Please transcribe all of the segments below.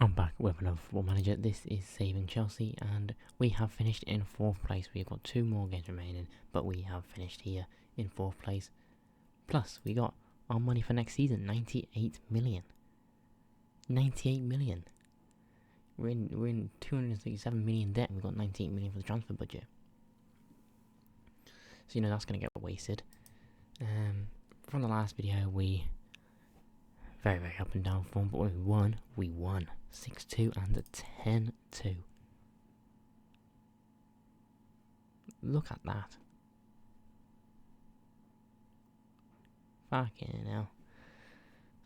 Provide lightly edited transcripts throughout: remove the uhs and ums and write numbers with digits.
I'm back with another Football Manager. This is Saving Chelsea, and we have finished in 4th place. We've got 2 more games remaining, but we have finished here in 4th place. Plus, we got our money for next season, 98 million. 98 million. We're in 267 million debt, and we've got 98 million for the transfer budget. So, that's going to get wasted. From the last video, we very, very up and down form, but when we won 6-2 and 10-2. Look at that. Fucking hell.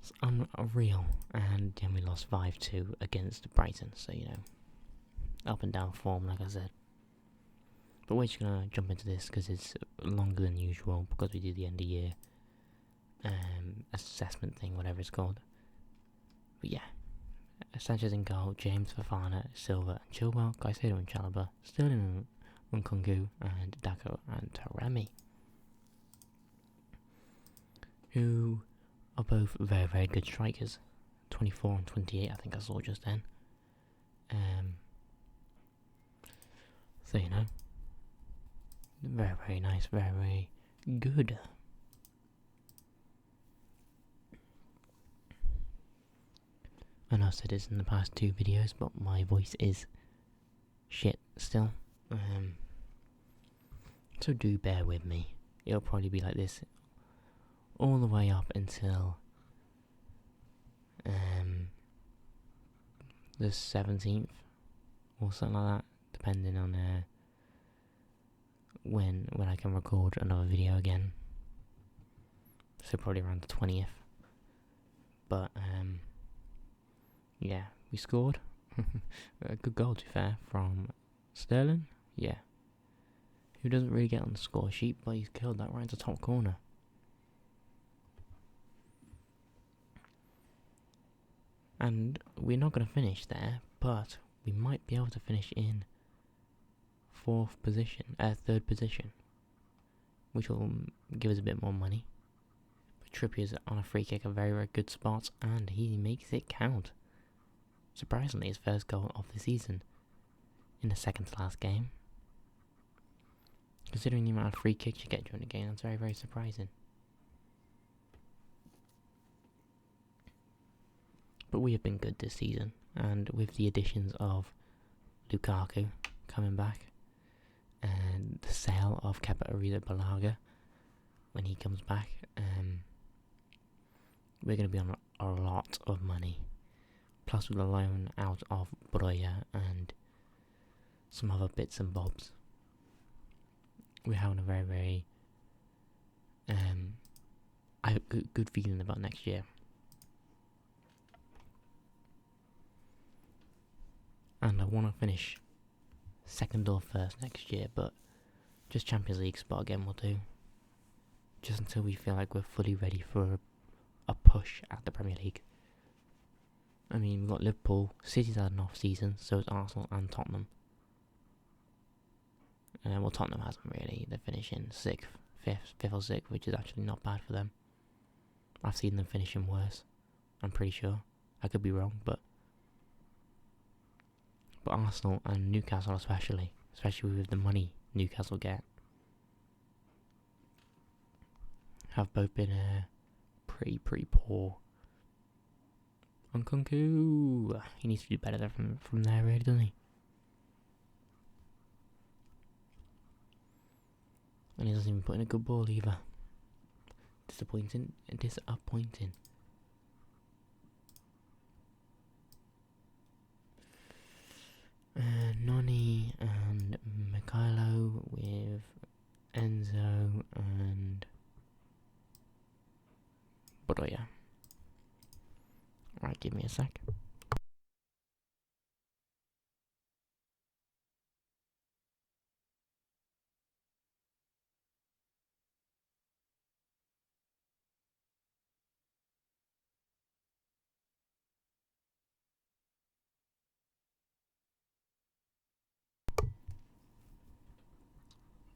It's unreal. And then we lost 5-2 against Brighton, so up and down form, like I said. But we're just gonna jump into this because it's longer than usual, because we do the end of year assessment thing, whatever it's called. But yeah, Sanchez in goal, James, Fofana, Silva and Chilwell, Caicedo and Chalobah, Sterling and Nkunku, and Dako and Taremi, who are both very, very good strikers. 24 and 28, I think I saw just then. So very, very nice, very, very good. I know I said this in the past 2 videos, but my voice is shit still. So do bear with me. It'll probably be like this all the way up until the 17th or something like that, depending on when I can record another video again. So probably around the 20th. But yeah, we scored. A good goal, to be fair, from Sterling. Yeah, who doesn't really get on the score sheet, but he's killed that right into top corner. And we're not going to finish there, but we might be able to finish in 3rd position, which will give us a bit more money. But Trippier's on a free kick, a very, very good spot, and he makes it count. Surprisingly, his first goal of the season in the second to last game. Considering the amount of free kicks you get during the game, that's very, very surprising. But we have been good this season, and with the additions of Lukaku coming back, and the sale of Kepa Arrizabalaga when he comes back, we're going to be on a lot of money. Plus with the loan out of Broja and some other bits and bobs, we're having a very, very I have a good feeling about next year. And I want to finish 2nd or 1st next year, but just Champions League spot again will do. Just until we feel like we're fully ready for a push at the Premier League. I mean, we've got Liverpool, City's had an off season, so is Arsenal and Tottenham. Well, Tottenham hasn't really. They're finishing 6th, 5th or 6th, which is actually not bad for them. I've seen them finishing worse, I'm pretty sure. I could be wrong, but Arsenal and Newcastle especially with the money Newcastle get, have both been pretty poor. Nkunku, he needs to do better from there, really, doesn't he? And he doesn't even put in a good ball either. Disappointing. Noni and Mikhailo with Enzo and Broja. Right, give me a sec.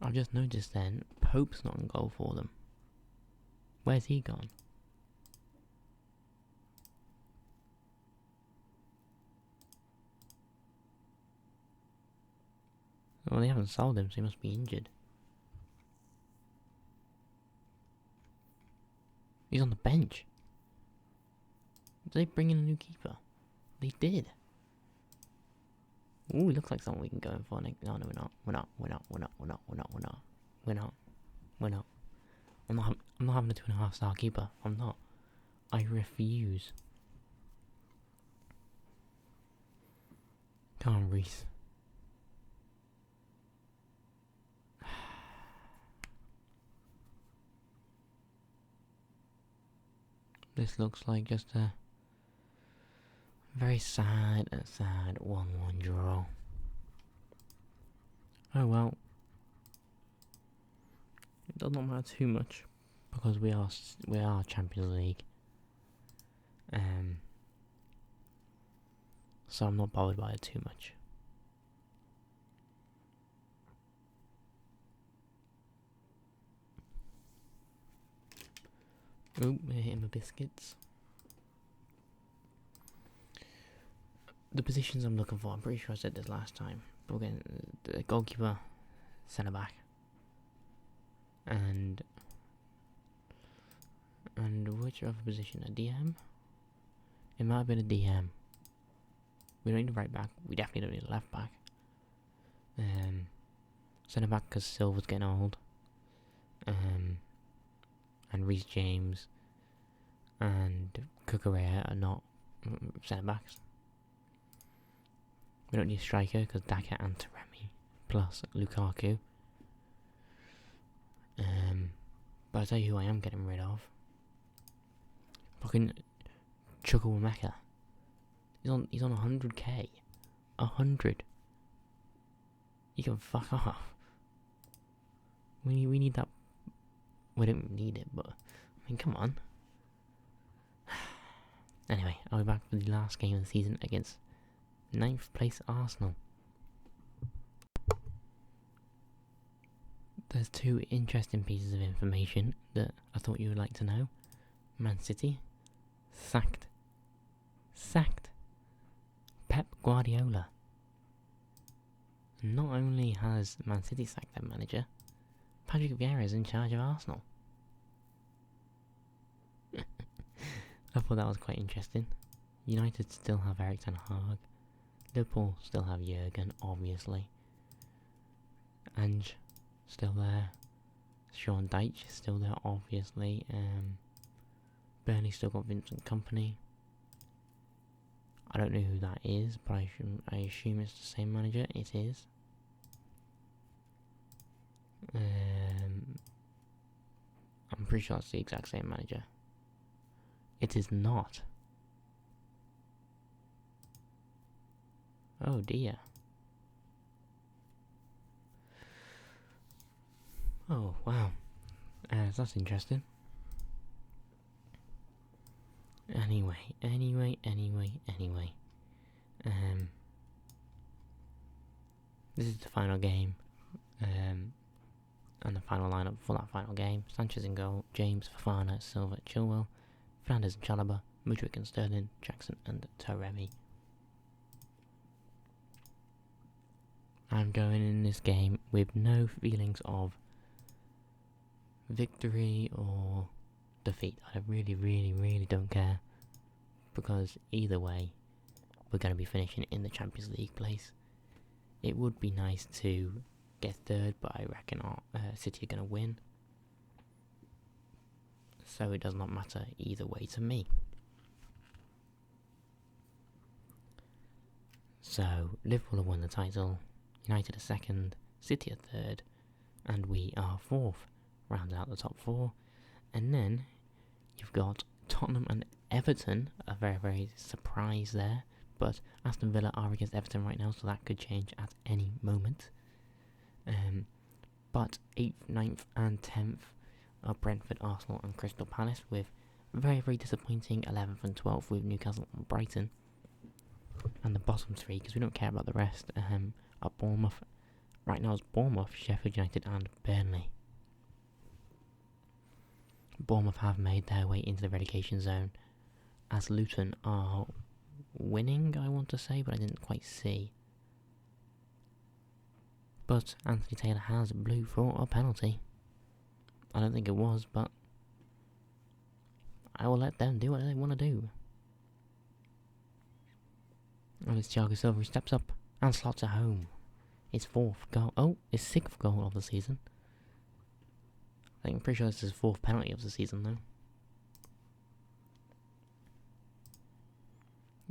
I've just noticed then, Pope's not in goal for them. Where's he gone? Well, they haven't sold him, so he must be injured. He's on the bench. Did they bring in a new keeper? They did. Ooh, looks like someone we can go in for. No, no, we're not. We're not. We're not. We're not. We're not. We're not. We're not. We're not. We're not. I'm not having a 2.5-star keeper. I'm not. I refuse. Come on, Reese. This looks like just a very sad 1-1 draw. Oh well. It does not matter too much because we are Champions League. So I'm not bothered by it too much. Oop, we're hitting my biscuits. The positions I'm looking for, I'm pretty sure I said this last time. But we're getting the goalkeeper, centre back, and which other position? A DM? It might have been a DM. We don't need a right back. We definitely don't need a left back. Centre back because Silva's getting old. And Reece James and Cucurella are not centre backs. We don't need a striker because Daka and Taremi plus Lukaku. But I'll tell you who I am getting rid of. Fucking Chukwuemeka. He's on 100k. 100. You can fuck off. We need that. We don't need it, but I mean, come on. Anyway, I'll be back for the last game of the season against 9th place Arsenal. There's 2 interesting pieces of information that I thought you would like to know. Man City sacked Pep Guardiola. Not only has Man City sacked their manager, Patrick Vieira is in charge of Arsenal. I thought that was quite interesting. United still have Erik ten Hag. Liverpool still have Jurgen, obviously. Ange still there. Sean Dyche is still there, obviously. Burnley still got Vincent Kompany. I don't know who that is, but I assume it's the same manager. It is. I'm pretty sure it's the exact same manager. It is not. Oh dear. Oh wow. That's interesting. Anyway. This is the final game. And the final lineup for that final game. Sanchez in goal, James, Fofana, Silva, Chilwell, Fernandes and Chalobah, Mudryk and Sterling, Jackson and Taremi. I'm going in this game with no feelings of victory or defeat. I really don't care, because either way we're going to be finishing in the Champions League place. It would be nice to get 3rd, but I reckon City are going to win, so it does not matter either way to me. So Liverpool have won the title, United are 2nd, City are 3rd, and we are 4th, rounding out the top 4. And then you've got Tottenham and Everton, a very surprise there, but Aston Villa are against Everton right now, so that could change at any moment. But 8th, 9th and 10th are Brentford, Arsenal and Crystal Palace, with very disappointing 11th and 12th with Newcastle and Brighton. And the bottom 3, because we don't care about the rest, are Bournemouth. Right now it's Bournemouth, Sheffield United and Burnley. Bournemouth have made their way into the relegation zone, as Luton are winning, I want to say, but I didn't quite see. But Anthony Taylor has blew for a penalty. I don't think it was, but I will let them do what they want to do. And it's Thiago Silva who steps up and slots it home. His 4th goal. Oh, his 6th goal of the season. I'm pretty sure this is his 4th penalty of the season, though.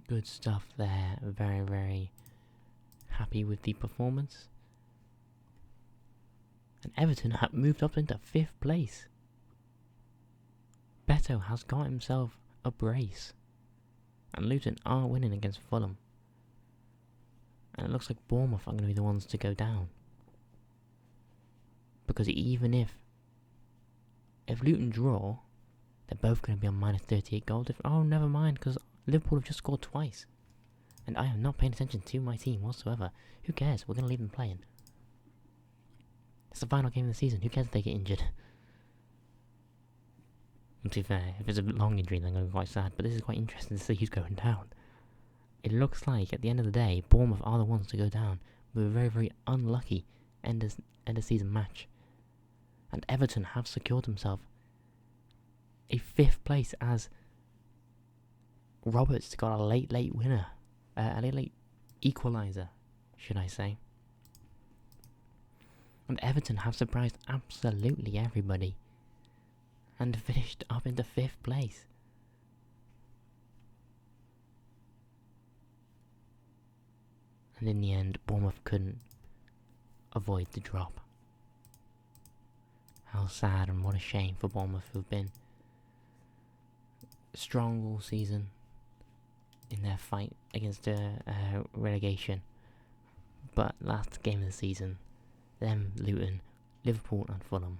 Good stuff there. Very, very happy with the performance. And Everton have moved up into 5th place. Beto has got himself a brace. And Luton are winning against Fulham. And it looks like Bournemouth are going to be the ones to go down. Because even if Luton draw, they're both going to be on minus 38 goal difference. Oh, never mind, because Liverpool have just scored twice. And I am not paying attention to my team whatsoever. Who cares? We're going to leave them playing. It's the final game of the season. Who cares if they get injured? And to be fair, if it's a long injury, then I'm going to be quite sad. But this is quite interesting to see who's going down. It looks like, at the end of the day, Bournemouth are the ones to go down with a very, very unlucky end of season match. And Everton have secured themselves a 5th place as Roberts got a late winner. A late equaliser, should I say. And Everton have surprised absolutely everybody. And finished up into 5th place. And in the end, Bournemouth couldn't avoid the drop. How sad and what a shame for Bournemouth, who've been strong all season in their fight against relegation. But last game of the season, them, Luton, Liverpool and Fulham.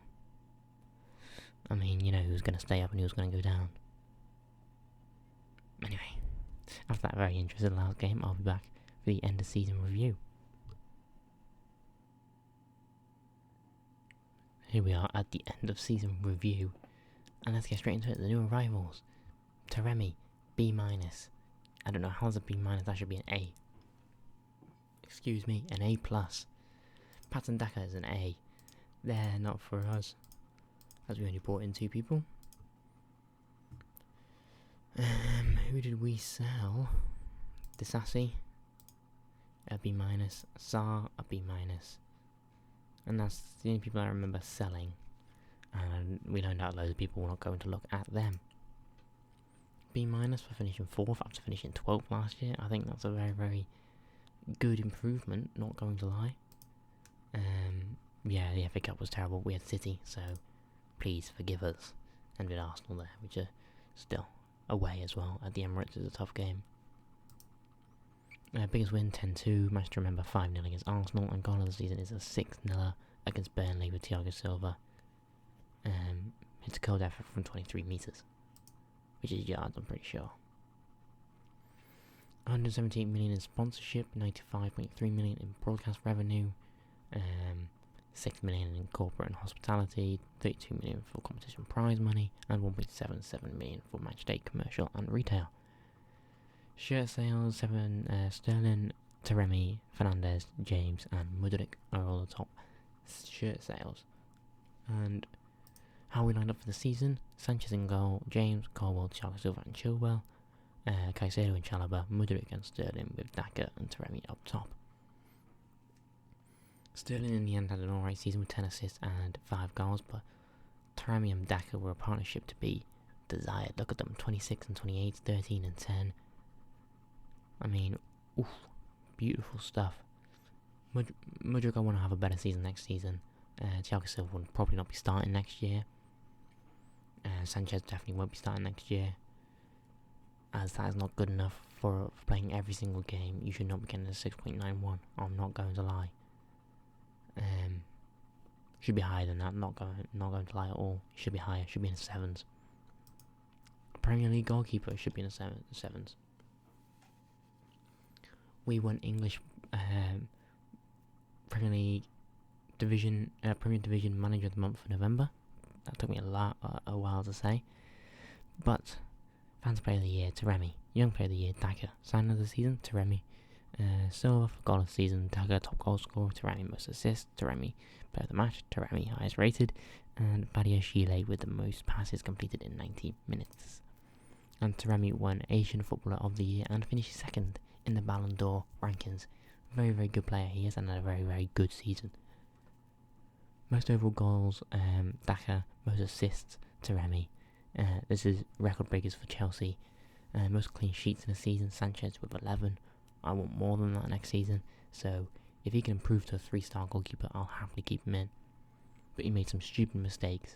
I mean, you know who's going to stay up and who's going to go down. Anyway, after that very interesting last game, I'll be back for the end of season review. Here we are at the end of season review, and let's get straight into it. The new arrivals: Taremi, B-. I don't know, how's a B-? That should be an A. Excuse me, an A+. Patson Daka is an A. They're not for us, as we only brought in 2 people. Who did we sell? Disasi, a B-. Sarr, a B-. And that's the only people I remember selling. And we learned out loads of people were not going to look at them. B- for finishing 4th after finishing 12th last year. I think that's a very, very good improvement, not going to lie. Yeah, the FA Cup was terrible. We had City, so please forgive us. And with Arsenal there, which are still away as well at the Emirates, is a tough game. Biggest win, 10-2. Match to remember, 5-0 against Arsenal. And goal of the season is a 6-0 against Burnley with Thiago Silva. It's a cold effort from 23 metres, which is yards, I'm pretty sure. 178 million in sponsorship, 95.3 million in broadcast revenue, 6 million in corporate and hospitality, 32 million for competition prize money, and 1.77 million for match day commercial and retail. Shirt sales: Sterling, Taremi, Fernandes, James, and Mudryk are all the top shirt sales. And how we lined up for the season: Sanchez in goal, James, Colwill, Thiago Silva and Chilwell, Caicedo and Chalobah, Mudryk and Sterling, with Daka and Taremi up top. Sterling in the end had an alright season with 10 assists and 5 goals, but Taremi and Daka were a partnership to be desired. Look at them, 26 and 28, 13 and 10. I mean, oof, beautiful stuff. Mudryk, I want to have a better season next season. Thiago Silva will probably not be starting next year. Sanchez definitely won't be starting next year, as that is not good enough for playing every single game. You should not be getting a 6.91. I'm not going to lie. Should be higher than that. Not going to lie at all. Should be higher. Should be in the 7s. Premier League goalkeeper should be in the 7s. We won English Premier League Premier Division Manager of the Month for November. That took me a while to say. But Fans Player of the Year, Taremi. Young Player of the Year, Daka. Sign of the Season, Taremi. Silva for goal of the season, Dagger top goal scorer, Taremi most assists, Taremi player of the match, Taremi highest rated, and Badiashile with the most passes completed in 90 minutes. And Taremi won Asian Footballer of the Year and finished second in the Ballon d'Or rankings. Very, very good player he is, and had a very, very good season. Most overall goals, Daka. Most assists, Taremi. This is record breakers for Chelsea. Most clean sheets in a season, Sanchez with 11. I want more than that next season, so if he can improve to a 3-star goalkeeper, I'll happily keep him in. But he made some stupid mistakes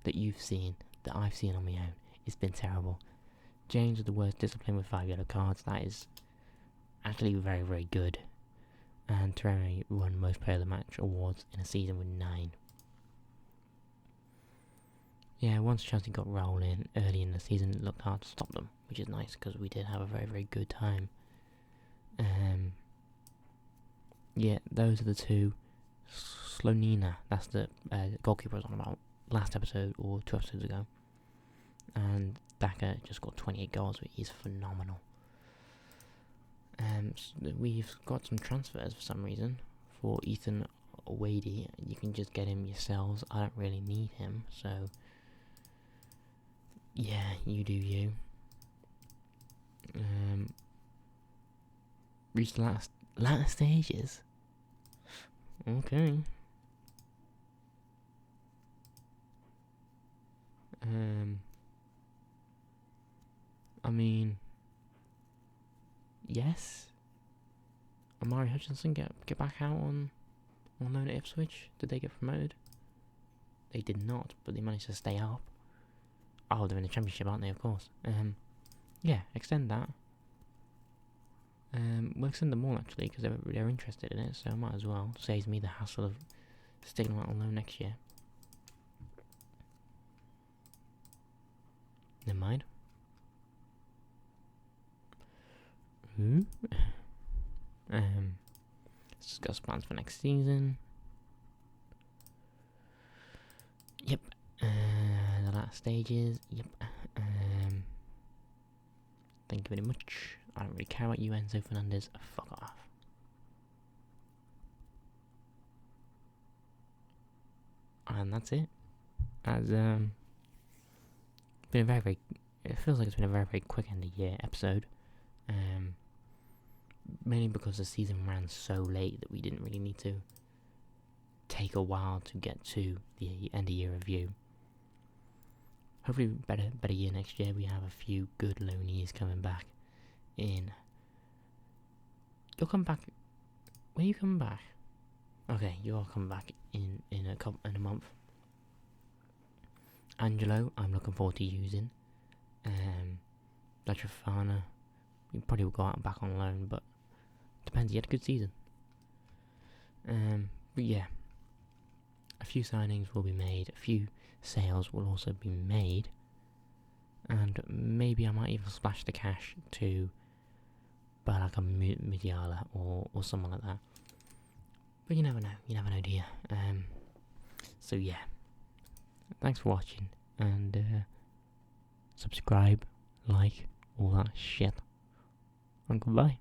that you've seen, that I've seen on my own. It's been terrible. James with the worst discipline with 5 yellow cards. That is actually very, very good. And Taremi won most player of the match awards in a season with 9. Yeah, once Chelsea got rolling early in the season, it looked hard to stop them, which is nice because we did have a very, very good time. Yeah, those are the two. Slonina, that's the goalkeeper I was on about last episode or 2 episodes ago. And Daka just got 28 goals, which is phenomenal. So we've got some transfers for some reason for Ethan Wadey. You can just get him yourselves. I don't really need him, so yeah, you do you. Reached the latter stages. Okay. I mean, yes. Amari Hutchinson get back out on loan at Ipswich. Did they get promoted? They did not, but they managed to stay up. Oh, they're in the Championship, aren't they? Of course. Yeah, extend that. We'll extend them all actually because they're interested in it, so I might as well. Saves me the hassle of sticking them out on loan next year. Never mind. Let's discuss plans for next season. Yep. The last stages. Yep. Thank you very much. I don't really care about you, Enzo Fernandez. Fuck off. And that's it. As been a very, very. It feels like it's been a very, very quick end of year episode. Mainly because the season ran so late that we didn't really need to take a while to get to the end of year review. Hopefully better year next year. We have a few good loanees coming back in. You'll come back. When you come back? Okay, you'll come back in a month. Angelo, I'm looking forward to using. Latrafana, we probably will go out and back on loan, but depends. He had a good season. But yeah, a few signings will be made. A few sales will also be made, and maybe I might even splash the cash to buy like a Midiala or someone like that. But you never know. You never know, do you? So yeah, thanks for watching, and subscribe, like, all that shit, and goodbye.